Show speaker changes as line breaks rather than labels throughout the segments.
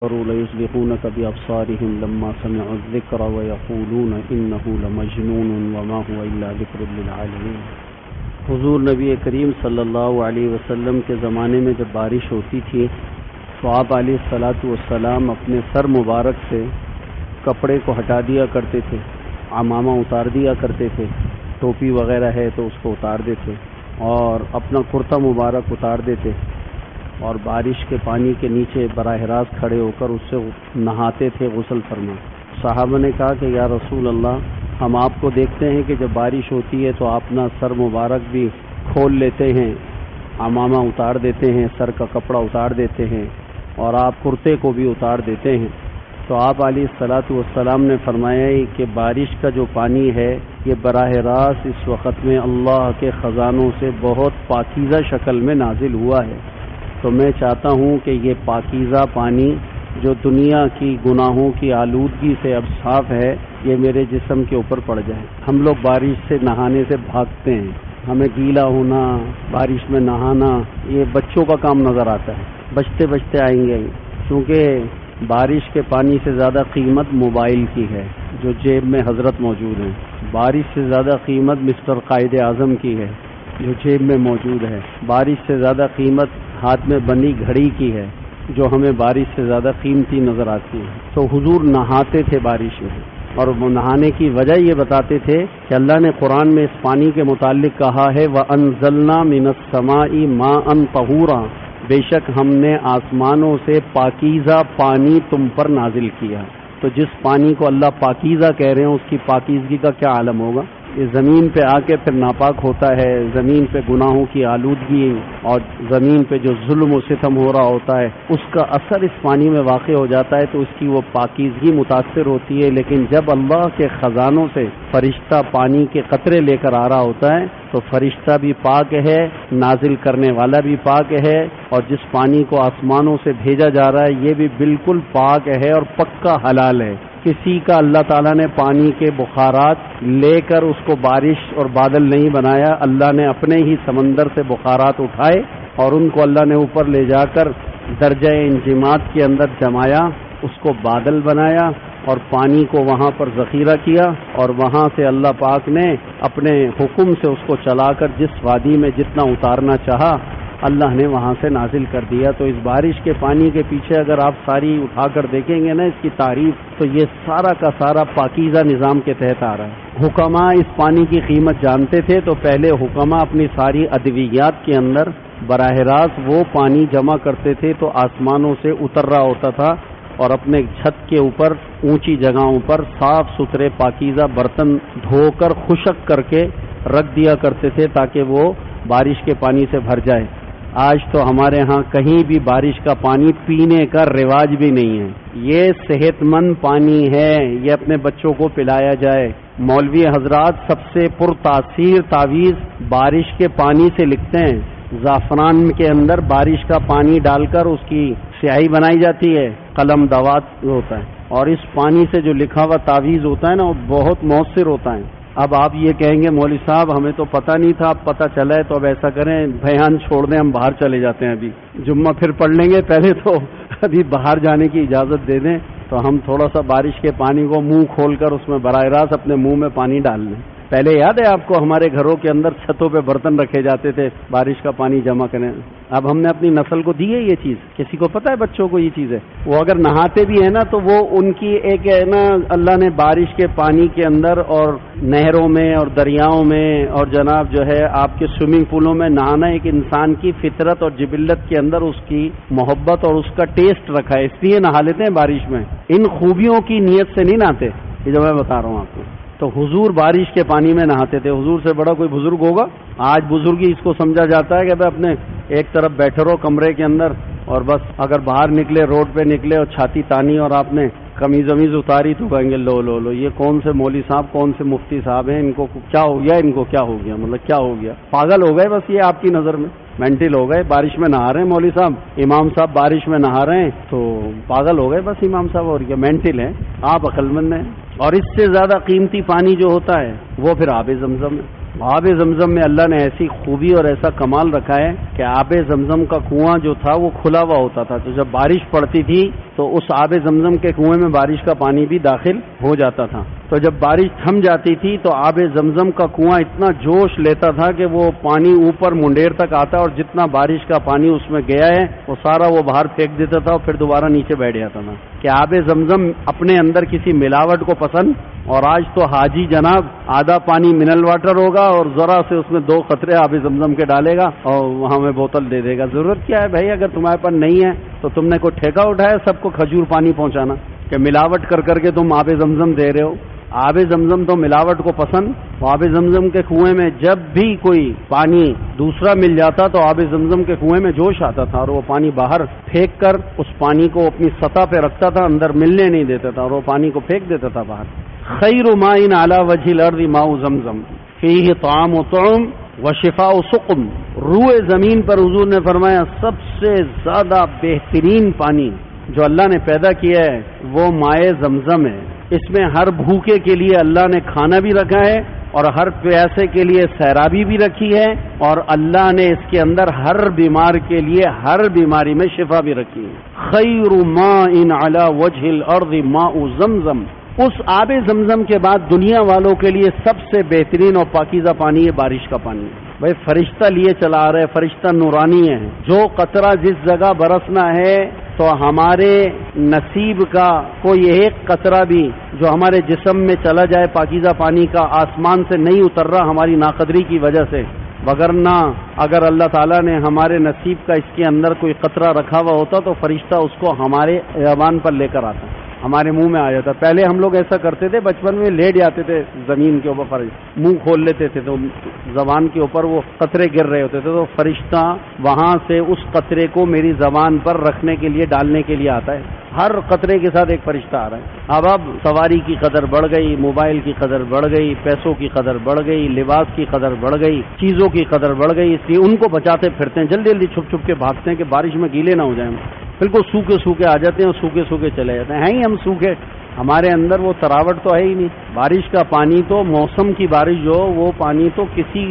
ليزلقونك بأبصارهم لما سمعوا الذكر ويقولون إنه لمجنون وما هو إلا ذكر للعالمين۔ حضور نبی کریم صلی اللہ علیہ وسلم کے زمانے میں جب بارش ہوتی تھی تو آپ علیہ الصلاۃ والسلام اپنے سر مبارک سے کپڑے کو ہٹا دیا کرتے تھے، عمامہ اتار دیا کرتے تھے، ٹوپی وغیرہ ہے تو اس کو اتار دیتے اور اپنا کرتا مبارک اتار دیتے اور بارش کے پانی کے نیچے براہ راست کھڑے ہو کر اس سے نہاتے تھے، غسل فرما۔ صحابہ نے کہا کہ یا رسول اللہ، ہم آپ کو دیکھتے ہیں کہ جب بارش ہوتی ہے تو آپ اپنا سر مبارک بھی کھول لیتے ہیں، عمامہ اتار دیتے ہیں، سر کا کپڑا اتار دیتے ہیں اور آپ کرتے کو بھی اتار دیتے ہیں۔ تو آپ علیہ الصلاۃ والسلام نے فرمایا کہ بارش کا جو پانی ہے یہ براہ راست اس وقت میں اللہ کے خزانوں سے بہت پاکیزہ شکل میں نازل ہوا ہے، تو میں چاہتا ہوں کہ یہ پاکیزہ پانی جو دنیا کی گناہوں کی آلودگی سے اب صاف ہے، یہ میرے جسم کے اوپر پڑ جائے۔ ہم لوگ بارش سے نہانے سے بھاگتے ہیں، ہمیں گیلا ہونا، بارش میں نہانا یہ بچوں کا کام نظر آتا ہے، بچتے بچتے آئیں گے، کیونکہ بارش کے پانی سے زیادہ قیمت موبائل کی ہے جو جیب میں حضرت موجود ہیں، بارش سے زیادہ قیمت مسٹر قائد اعظم کی ہے جو جیب میں موجود ہے، بارش سے زیادہ قیمت ہاتھ میں بنی گھڑی کی ہے جو ہمیں بارش سے زیادہ قیمتی نظر آتی ہے۔ تو حضور نہاتے تھے بارش میں، اور وہ نہانے کی وجہ یہ بتاتے تھے کہ اللہ نے قرآن میں اس پانی کے متعلق کہا ہے وَأَنزَلْنَا مِنَ السَّمَاءِ مَاءً طَهُورًا، بے شک ہم نے آسمانوں سے پاکیزہ پانی تم پر نازل کیا۔ تو جس پانی کو اللہ پاکیزہ کہہ رہے ہیں اس کی پاکیزگی کا کیا عالم ہوگا؟ یہ زمین پہ آ کے پھر ناپاک ہوتا ہے، زمین پہ گناہوں کی آلودگی اور زمین پہ جو ظلم و ستم ہو رہا ہوتا ہے اس کا اثر اس پانی میں واقع ہو جاتا ہے، تو اس کی وہ پاکیزگی متاثر ہوتی ہے۔ لیکن جب اللہ کے خزانوں سے فرشتہ پانی کے قطرے لے کر آ رہا ہوتا ہے تو فرشتہ بھی پاک ہے، نازل کرنے والا بھی پاک ہے، اور جس پانی کو آسمانوں سے بھیجا جا رہا ہے یہ بھی بالکل پاک ہے اور پکا حلال ہے۔ کسی کا اللہ تعالیٰ نے پانی کے بخارات لے کر اس کو بارش اور بادل نہیں بنایا، اللہ نے اپنے ہی سمندر سے بخارات اٹھائے اور ان کو اللہ نے اوپر لے جا کر درجہ انجماد کے اندر جمایا، اس کو بادل بنایا اور پانی کو وہاں پر ذخیرہ کیا، اور وہاں سے اللہ پاک نے اپنے حکم سے اس کو چلا کر جس وادی میں جتنا اتارنا چاہا اللہ نے وہاں سے نازل کر دیا۔ تو اس بارش کے پانی کے پیچھے اگر آپ ساری اٹھا کر دیکھیں گے نا اس کی تعریف، تو یہ سارا کا سارا پاکیزہ نظام کے تحت آ رہا ہے۔ حکماء اس پانی کی قیمت جانتے تھے تو پہلے حکماء اپنی ساری ادویات کے اندر براہ راست وہ پانی جمع کرتے تھے تو آسمانوں سے اتر رہا ہوتا تھا، اور اپنے چھت کے اوپر اونچی جگہوں پر صاف ستھرے پاکیزہ برتن دھو کر خشک کر کے رکھ دیا کرتے تھے تاکہ وہ بارش کے پانی سے بھر جائے۔ آج تو ہمارے ہاں کہیں بھی بارش کا پانی پینے کا رواج بھی نہیں ہے۔ یہ صحت مند پانی ہے، یہ اپنے بچوں کو پلایا جائے۔ مولوی حضرات سب سے پرتاثیر تعویذ بارش کے پانی سے لکھتے ہیں، زعفران کے اندر بارش کا پانی ڈال کر اس کی سیاہی بنائی جاتی ہے، قلم دوات ہوتا ہے، اور اس پانی سے جو لکھا ہوا تعویذ ہوتا ہے نا وہ بہت مؤثر ہوتا ہے۔ اب آپ یہ کہیں گے مولوی صاحب ہمیں تو پتہ نہیں تھا، اب پتہ چلا ہے، تو اب ایسا کریں بیان چھوڑ دیں، ہم باہر چلے جاتے ہیں، ابھی جمعہ پھر پڑھ لیں گے، پہلے تو ابھی باہر جانے کی اجازت دے دیں تو ہم تھوڑا سا بارش کے پانی کو منہ کھول کر اس میں براہ راست اپنے منہ میں پانی ڈال لیں۔ پہلے یاد ہے آپ کو ہمارے گھروں کے اندر چھتوں پہ برتن رکھے جاتے تھے بارش کا پانی جمع کریں، اب ہم نے اپنی نسل کو دی ہے یہ چیز، کسی کو پتہ ہے بچوں کو یہ چیز ہے؟ وہ اگر نہاتے بھی ہیں نا تو وہ ان کی ایک ہے نا، اللہ نے بارش کے پانی کے اندر اور نہروں میں اور دریاؤں میں اور جناب جو ہے آپ کے سوئمنگ پولوں میں نہانا ایک انسان کی فطرت اور جبلت کے اندر اس کی محبت اور اس کا ٹیسٹ رکھا ہے، اس لیے نہا لیتے ہیں بارش میں، ان خوبیوں کی نیت سے نہیں نہاتے، یہ جو میں بتا رہا ہوں آپ کو۔ تو حضور بارش کے پانی میں نہاتے تھے، حضور سے بڑا کوئی بزرگ ہوگا؟ آج بزرگی اس کو سمجھا جاتا ہے کہ بھائی اپنے ایک طرف بیٹھے رہو کمرے کے اندر اور بس اگر باہر نکلے روڈ پہ نکلے اور چھاتی تانی اور آپ نے قمیض ومیز اتاری تو کہیں گے لو لو لو یہ کون سے مولوی صاحب کون سے مفتی صاحب ہیں، ان کو کیا ہو گیا، ان کو کیا ہو گیا، مطلب کیا ہو گیا، پاگل ہو گئے بس یہ آپ کی نظر میں، مینٹل ہو گئے، بارش میں نہا رہے ہیں مولوی صاحب، امام صاحب بارش میں نہا رہے ہیں تو پاگل ہو گئے بس امام صاحب، اور کیا مینٹل ہیں آپ، عقل مند ہیں۔ اور اس سے زیادہ قیمتی پانی جو ہوتا ہے وہ پھر آب زمزم ہے۔ آب زمزم میں اللہ نے ایسی خوبی اور ایسا کمال رکھا ہے کہ آب زمزم کا کنواں جو تھا وہ کھلا ہوا ہوتا تھا، تو جب بارش پڑتی تھی تو اس آب زمزم کے کنویں میں بارش کا پانی بھی داخل ہو جاتا تھا، تو جب بارش تھم جاتی تھی تو آب زمزم کا کنواں اتنا جوش لیتا تھا کہ وہ پانی اوپر منڈیر تک آتا اور جتنا بارش کا پانی اس میں گیا ہے وہ سارا وہ باہر پھینک دیتا تھا اور پھر دوبارہ نیچے بیٹھ جاتا تھا کہ آب زمزم اپنے اندر کسی ملاوٹ کو پسند، اور آج تو حاجی جناب آدھا پانی منرل واٹر ہوگا اور ذرا سے اس میں 2 قطرے آب زمزم کے ڈالے گا اور وہاں میں بوتل دے دے گا۔ ضرورت کیا ہے بھائی؟ اگر تمہارے پاس نہیں ہے تو تم نے کوئی ٹھیکہ اٹھایا سب کو کھجور پانی پہنچانا کہ ملاوٹ کر کر کے تم آب زمزم دے رہے ہو؟ آب زمزم تو ملاوٹ کو پسند، آب زمزم کے کنویں میں جب بھی کوئی پانی دوسرا مل جاتا تو آب زمزم کے کنویں میں جوش آتا تھا اور وہ پانی باہر پھینک کر اس پانی کو اپنی سطح پہ رکھتا تھا، اندر ملنے نہیں دیتا تھا اور وہ پانی کو پھینک دیتا تھا باہر۔ خیر ماء علی وجہ الارض ماء زمزم فیہ طعام طعم وشفاء سقم، روئے زمین پر حضور نے فرمایا سب سے زیادہ بہترین پانی جو اللہ نے پیدا کیا ہے وہ مائع زمزم ہے۔ اس میں ہر بھوکے کے لیے اللہ نے کھانا بھی رکھا ہے اور ہر پیاسے کے لیے سیرابی بھی رکھی ہے، اور اللہ نے اس کے اندر ہر بیمار کے لیے ہر بیماری میں شفا بھی رکھی ہے۔ خیر ماء علی وجہ الارض ماء زمزم، اس آب زمزم کے بعد دنیا والوں کے لیے سب سے بہترین اور پاکیزہ پانی ہے بارش کا پانی۔ بھائی فرشتہ لیے چلا آ رہے، فرشتہ نورانی ہے، جو قطرہ جس جگہ برسنا ہے تو ہمارے نصیب کا کوئی ایک قطرہ بھی جو ہمارے جسم میں چلا جائے پاکیزہ پانی کا آسمان سے نہیں اتر رہا ہماری ناقدری کی وجہ سے، وگرنہ اگر اللہ تعالیٰ نے ہمارے نصیب کا اس کے اندر کوئی قطرہ رکھا ہوا ہوتا تو فرشتہ اس کو ہمارے زبان پر لے کر آتا، ہمارے منہ میں آ جاتا۔ پہلے ہم لوگ ایسا کرتے تھے، بچپن میں لیٹ جاتے تھے زمین کے اوپر، منہ کھول لیتے تھے تو زبان کے اوپر وہ قطرے گر رہے ہوتے تھے تو فرشتہ وہاں سے اس قطرے کو میری زبان پر رکھنے کے لیے ڈالنے کے لیے آتا ہے۔ ہر قطرے کے ساتھ ایک فرشتہ آ رہا ہے۔ اب سواری کی قدر بڑھ گئی، موبائل کی قدر بڑھ گئی، پیسوں کی قدر بڑھ گئی، لباس کی قدر بڑھ گئی، چیزوں کی قدر بڑھ گئی، اس لیے ان کو بچاتے پھرتے ہیں، جلدی جلدی چھپ چھپ کے بھاگتے ہیں کہ بارش میں گیلے نہ ہو جائیں، بالکل سوکھے سوکھے آ جاتے ہیں اور سوکھے سوکھے چلے جاتے ہیں۔ ہی ہم سوکھے، ہمارے اندر وہ تراوٹ تو ہے ہی نہیں۔ بارش کا پانی تو موسم کی بارش جو وہ پانی تو کسی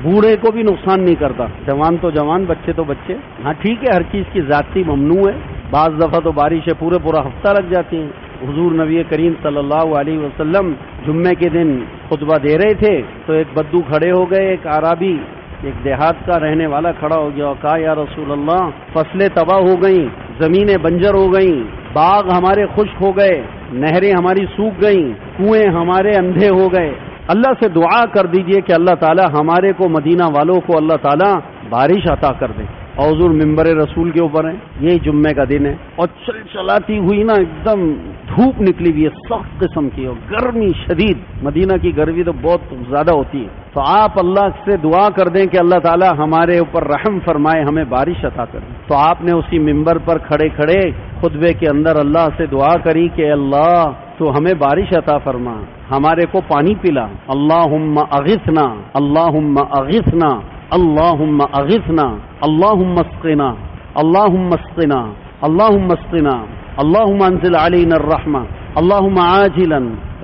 بوڑھے کو بھی نقصان نہیں کرتا، جوان تو جوان، بچے تو بچے۔ ہاں ٹھیک ہے، ہر چیز کی ذاتی ممنوع ہے، بعض دفعہ تو بارشیں پورا ہفتہ لگ جاتی ہیں۔ حضور نبی کریم صلی اللہ علیہ وسلم جمعے کے دن خطبہ دے رہے تھے تو ایک بدو کھڑے ہو گئے، ایک عربی، ایک دیہات کا رہنے والا کھڑا ہو گیا اور کہا یا رسول اللہ فصلیں تباہ ہو گئیں، زمینیں بنجر ہو گئیں، باغ ہمارے خشک ہو گئے، نہریں ہماری سوکھ گئیں، کنویں ہمارے اندھے ہو گئے، اللہ سے دعا کر دیجئے کہ اللہ تعالیٰ ہمارے کو مدینہ والوں کو اللہ تعالیٰ بارش عطا کر دے۔ اور حضور ممبر رسول کے اوپر ہیں، یہی جمعے کا دن ہے اور چلاتی ہوئی نا ایک دم دھوپ نکلی ہوئی ہے، سخت قسم کی اور گرمی شدید، مدینہ کی گرمی تو بہت زیادہ ہوتی ہے، تو آپ اللہ سے دعا کر دیں کہ اللہ تعالیٰ ہمارے اوپر رحم فرمائے، ہمیں بارش عطا کر دے۔ تو آپ نے اسی ممبر پر کھڑے کھڑے خطبے کے اندر اللہ سے دعا کری کہ اللہ تو ہمیں بارش عطا فرما، ہمارے کو پانی پلا، اللہم اغثنا، اللہم اغثنا، اللہم اغثنا، اللہم اسقنا، اللہم اسقنا، اللہم اسقنا، اللہم انزل علینا الرحمہ، اللہم عاجلا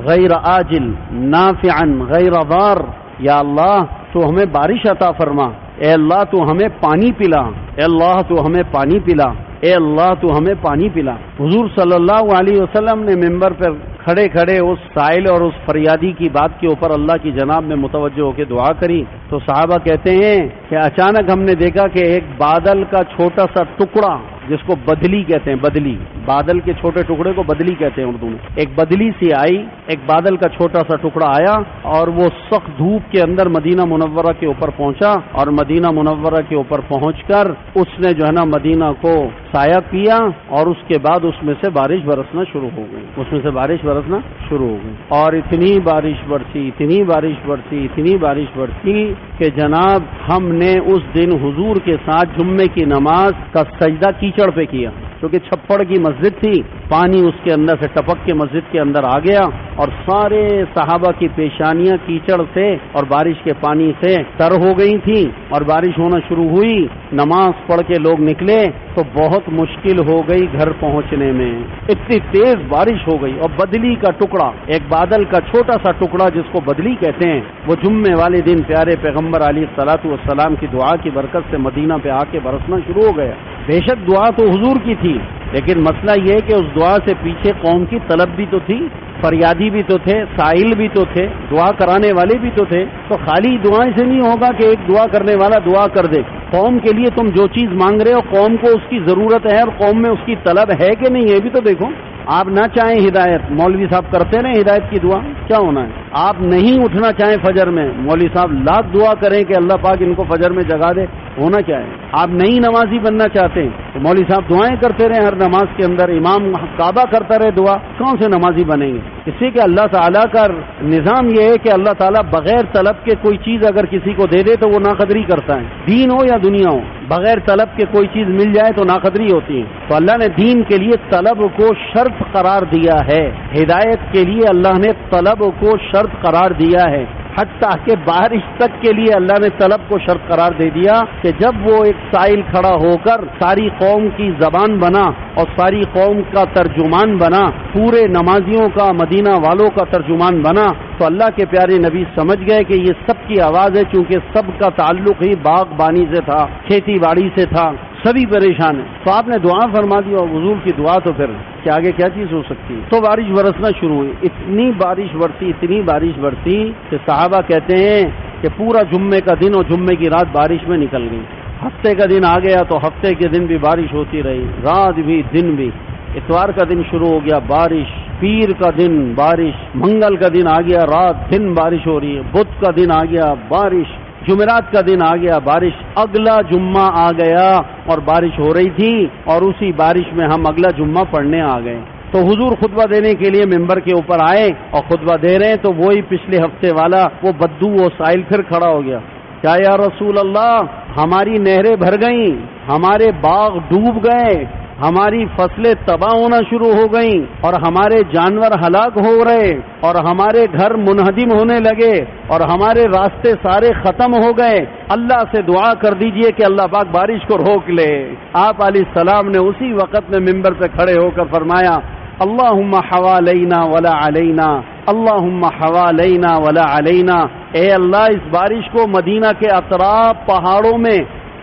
غیر آجل نافعا غیر ضار، یا اللہ تو ہمیں بارش عطا فرما، اے اللہ تو ہمیں پانی پلا، اے اللہ تو ہمیں پانی پلا، اے اللہ تو ہمیں پانی پلا۔ حضور صلی اللہ علیہ وسلم نے ممبر پر کھڑے کھڑے اس سائل اور اس فریادی کی بات کے اوپر اللہ کی جناب میں متوجہ ہو کے دعا کری تو صحابہ کہتے ہیں کہ اچانک ہم نے دیکھا کہ ایک بادل کا چھوٹا سا ٹکڑا، جس کو بدلی کہتے ہیں، بدلی، بادل کے چھوٹے ٹکڑے کو بدلی کہتے ہیں اردو میں، ایک بدلی سی آئی، ایک بادل کا چھوٹا سا ٹکڑا آیا اور وہ سخت دھوپ کے اندر مدینہ منورہ کے اوپر پہنچا، اور مدینہ منورہ کے اوپر پہنچ کر اس نے جو ہے نا مدینہ کو سایہ کیا، اور اس کے بعد اس میں سے بارش برسنا شروع ہو گئی، اس میں سے بارش برسنا شروع ہو گئی، اور اتنی بارش برسی، اتنی بارش برسی، اتنی بارش برسی کہ جناب ہم نے اس دن حضور کے ساتھ جمعے کی نماز کا سجدہ کیچڑ پہ کیا، کیونکہ چھپڑ کی مسجد تھی، پانی اس کے اندر سے ٹپک کے مسجد کے اندر آ گیا اور سارے صحابہ کی پیشانیاں کیچڑ سے اور بارش کے پانی سے تر ہو گئی تھیں اور بارش ہونا شروع ہوئی. نماز پڑھ کے لوگ نکلے تو بہت مشکل ہو گئی گھر پہنچنے میں. اتنی تیز بارش ہو گئی اور بدلی کا ٹکڑا، ایک بادل کا چھوٹا سا ٹکڑا جس کو بدلی کہتے ہیں، وہ جمعے والے دن پیارے پیغمبر علیہ الصلوۃ والسلام کی دعا کی برکت سے مدینہ پہ آ کے برسنا شروع ہو گیا. بے شک دعا تو حضور کی تھی، لیکن مسئلہ یہ کہ اس دعا سے پیچھے قوم کی طلب بھی تو تھی، فریادی بھی تو تھے، سائل بھی تو تھے، دعا کرانے والے بھی تو تھے. تو خالی دعائیں سے نہیں ہوگا کہ ایک دعا کرنے والا دعا کر دے. قوم کے لیے تم جو چیز مانگ رہے ہو قوم کو اس کی ضرورت ہے اور قوم میں اس کی طلب ہے کہ نہیں ہے بھی تو دیکھو. آپ نہ چاہیں ہدایت، مولوی صاحب کرتے رہے ہدایت کی دعا، کیا ہونا ہے؟ آپ نہیں اٹھنا چاہیں فجر میں، مولوی صاحب لاکھ دعا کریں کہ اللہ پاک ان کو فجر میں جگا دے، ہونا کیا ہے؟ آپ نہیں نمازی بننا چاہتے تو مولوی صاحب دعائیں کرتے رہے ہر نماز کے اندر، امام کعبہ کرتا رہے دعا، کون سے نمازی بنیں گے؟ اس لیے کہ اللہ تعالیٰ کا نظام یہ ہے کہ اللہ تعالیٰ بغیر طلب کے کوئی چیز اگر کسی کو دے دے تو وہ ناقدری کرتا ہے، دین ہو یا دنیا ہو. بغیر طلب کے کوئی چیز مل جائے تو ناقدری ہوتی ہے. تو اللہ نے دین کے لیے طلب کو شرط قرار دیا ہے، ہدایت کے لیے اللہ نے طلب کو شرط قرار دیا ہے. حتیٰ کہ بارش تک کے لیے اللہ نے طلب کو شرط قرار دے دیا کہ جب وہ ایک سائل کھڑا ہو کر ساری قوم کی زبان بنا اور ساری قوم کا ترجمان بنا، پورے نمازیوں کا، مدینہ والوں کا ترجمان بنا، تو اللہ کے پیارے نبی سمجھ گئے کہ یہ سب کی آواز ہے، چونکہ سب کا تعلق ہی باغبانی سے تھا، کھیتی باڑی سے تھا، سبھی پریشان ہیں. تو آپ نے دعا فرما دی اور حضور کی دعا تو پھر کہ آگے کیا چیز ہو سکتی ہے. تو بارش برسنا شروع ہوئی، اتنی بارش برسی کہ صحابہ کہتے ہیں کہ پورا جمعے کا دن اور جمعے کی رات بارش میں نکل گئی. ہفتے کا دن آ گیا تو ہفتے کے دن بھی بارش ہوتی رہی، رات بھی دن بھی. اتوار کا دن شروع ہو گیا بارش، پیر کا دن بارش، منگل کا دن آ گیا رات دن بارش ہو رہی ہے، بدھ کا دن آ گیا بارش، جمعرات کا دن آ گیا بارش، اگلا جمعہ آ گیا اور بارش ہو رہی تھی اور اسی بارش میں ہم اگلا جمعہ پڑھنے آ گئے. تو حضور خطبہ دینے کے لیے ممبر کے اوپر آئے اور خطبہ دے رہے ہیں تو وہی پچھلے ہفتے والا وہ بدو و سائل پھر کھڑا ہو گیا. کیا یا رسول اللہ، ہماری نہریں بھر گئیں، ہمارے باغ ڈوب گئے، ہماری فصلیں تباہ ہونا شروع ہو گئیں اور ہمارے جانور ہلاک ہو رہے اور ہمارے گھر منہدم ہونے لگے اور ہمارے راستے سارے ختم ہو گئے. اللہ سے دعا کر دیجئے کہ اللہ پاک بارش کو روک لے. آپ علیہ السلام نے اسی وقت میں ممبر پہ کھڑے ہو کر فرمایا، اللہم حوالینا ولا علینا، اللہم حوالینا ولا علینا. اے اللہ اس بارش کو مدینہ کے اطراف پہاڑوں میں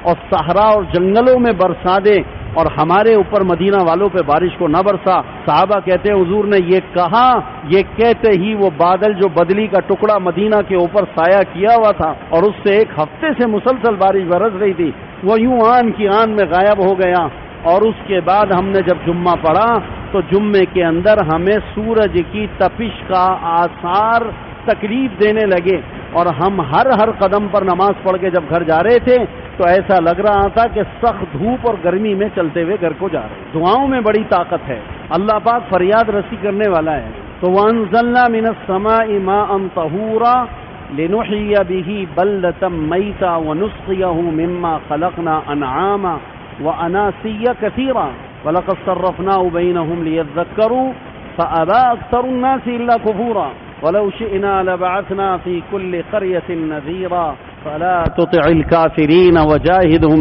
اور صحرا اور جنگلوں میں برسا دے اور ہمارے اوپر مدینہ والوں پہ بارش کو نہ برسا. صحابہ کہتے ہیں حضور نے یہ کہا، یہ کہتے ہی وہ بادل جو بدلی کا ٹکڑا مدینہ کے اوپر سایہ کیا ہوا تھا اور اس سے ایک ہفتے سے مسلسل بارش برس رہی تھی، وہ یوں آن کی آن میں غائب ہو گیا. اور اس کے بعد ہم نے جب جمعہ پڑھا تو جمعے کے اندر ہمیں سورج کی تپش کا آثار تکلیف دینے لگے اور ہم ہر قدم پر نماز پڑھ کے جب گھر جا رہے تھے تو ایسا لگ رہا تھا کہ سخت دھوپ اور گرمی میں چلتے ہوئے گھر کو جا رہے ہیں. دعاؤں میں بڑی طاقت ہے، اللہ پاک فریاد رسی کرنے والا ہے. تو وَأَنزَلْنَا مِنَ السَّمَاءِ مَاءً طَهُورًا لِنُحْيِيَ بِهِ بَلْدَةً مَيْتًا وَنُسْقِيَهُ مِمَّا خَلَقْنَا أَنْعَامًا وَأَنَاسِيَّ كَثِيرًا وَلَقَدْ صَرَّفْنَاهُ بَيْنَهُمْ لِيَذَّكَّرُوا فَأَبَى أَكْثَرُ النَّاسِ إِلَّا كُفُورًا وَلَوْ شِئْنَا لَبَعَثْنَا فِي كُلِّ قَرْيَةٍ نَذِيرًا فَلَا تُطِعِ الْكَافِرِينَ وَجَاهِدْهُمْ